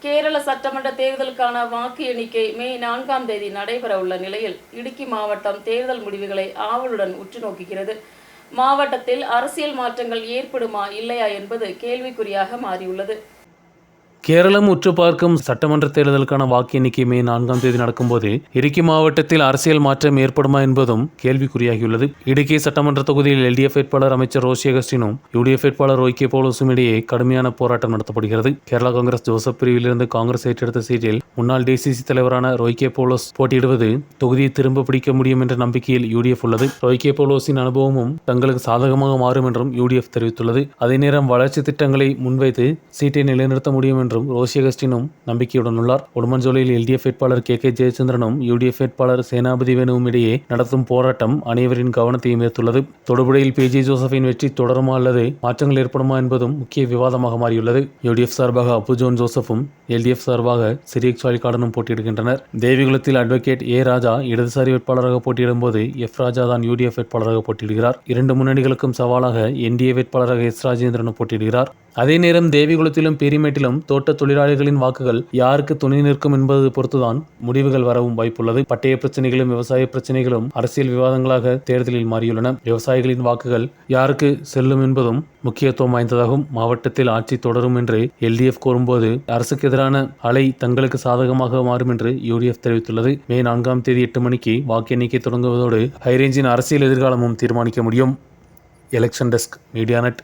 கேரள சட்டமன்ற தேர்தலுக்கான வாக்கு எண்ணிக்கை மே 4ஆம் தேதி நடைபெறவுள்ள நிலையில் இடுக்கி மாவட்டம் தேர்தல் முடிவுகளை ஆவலுடன் உற்று நோக்குகிறது. மாவட்டத்தில் அரசியல் மாற்றங்கள் ஏற்படுமா இல்லையா என்பது கேள்விக்குறியாக மாறியுள்ளது. கேரளம் உற்று பார்க்கும் சட்டமன்ற தேர்தலுக்கான வாக்கு எண்ணிக்கை மே 4ஆம் தேதி நடக்கும்போது இடுக்கி மாவட்டத்தில் அரசியல் மாற்றம் ஏற்படுமா என்பதும் கேள்விக்குறியாகியுள்ளது. இடுக்கி சட்டமன்ற தொகுதியில் LDF வேட்பாளர் அமைச்சர் ரோஷி அகஸ்டினும் UDF வேட்பாளர் ரோய்கே பவுலோஸும் இடையே கடுமையான போராட்டம் நடத்தப்படுகிறது. கேரளா காங்கிரஸ் ஜோசப் பிரிவிலிருந்து காங்கிரஸ் ஏற்றெடுத்த சீட்டில் முன்னாள் DCC தலைவரான ரோய்கே பவுலோஸ் போட்டியிடுவது தொகுதியை திரும்ப பிடிக்க முடியும் என்ற நம்பிக்கையில் UDF உள்ளது. ரோய்கே பவுலோஸின் அனுபவமும் தங்களுக்கு சாதகமாக மாறும் என்றும் UDF தெரிவித்துள்ளது. அதே நேரம் வளர்ச்சி திட்டங்களை முன்வைத்து சீட்டை நிலைநிறுத்த முடியும் என்றும் ரோஷி அகஸ்டினும் நம்பிக்கையுடன் உள்ளார். உடுமன்சோலையில் LDF வேட்பாளர் KK ஜெயச்சந்திரனும் UDF வேட்பாளர் சேனாபதி வேணுவும் இடையே நடத்தும் போராட்டம் அனைவரின் கவனத்தையும் ஈர்த்துள்ளது. தொடுபுழையில் PJ ஜோசப்பின் வெற்றி தொடருமா அல்லது மாற்றங்கள் ஏற்படுமா என்பதும் முக்கிய விவாதமாக மாறியுள்ளது. UDF சார்பாக அப்பு ஜோன் ஜோசப்பும் LDF சார்பாக சிரியக் சாலிகார்டனும் போட்டியிடுகின்றனர். தேவிகுளத்தில் அட்வொகேட் A ராஜா இடதுசாரி வேட்பாளராக போட்டியிடும் போது F ராஜா தான் UDF வேட்பாளராக போட்டியிடுகிறார். இரண்டு முன்னணிகளுக்கும் சவாலாக NDA வேட்பாளராக S ராஜேந்திரன் போட்டியிடுகிறார். அதே நேரம் தேவிகுளத்திலும் பேரிமேட்டிலும் தோட்ட தொழிலாளிகளின் வாக்குகள் யாருக்கு துணை நிற்கும் என்பது பொறுத்துதான் முடிவுகள் வரவும் வாய்ப்புள்ளது. பட்டய பிரச்சனைகளும் விவசாய பிரச்சனைகளும் அரசியல் விவாதங்களாக தேர்தலில் மாறியுள்ளன. விவசாயிகளின் வாக்குகள் யாருக்கு செல்லும் என்பதும் முக்கியத்துவம் வாய்ந்ததாகும். மாவட்டத்தில் ஆட்சி தொடரும் என்று LDF கூறும்போது அரசுக்கு எதிரான அலை தங்களுக்கு சாதகமாக மாறும் என்று UDF தெரிவித்துள்ளது. மே 4ஆம் தேதி 8 மணிக்கு வாக்கு எண்ணிக்கை தொடங்குவதோடு ஹைரேஞ்சின் அரசியல் எதிர்காலமும் தீர்மானிக்க முடியும். Election desk, media net.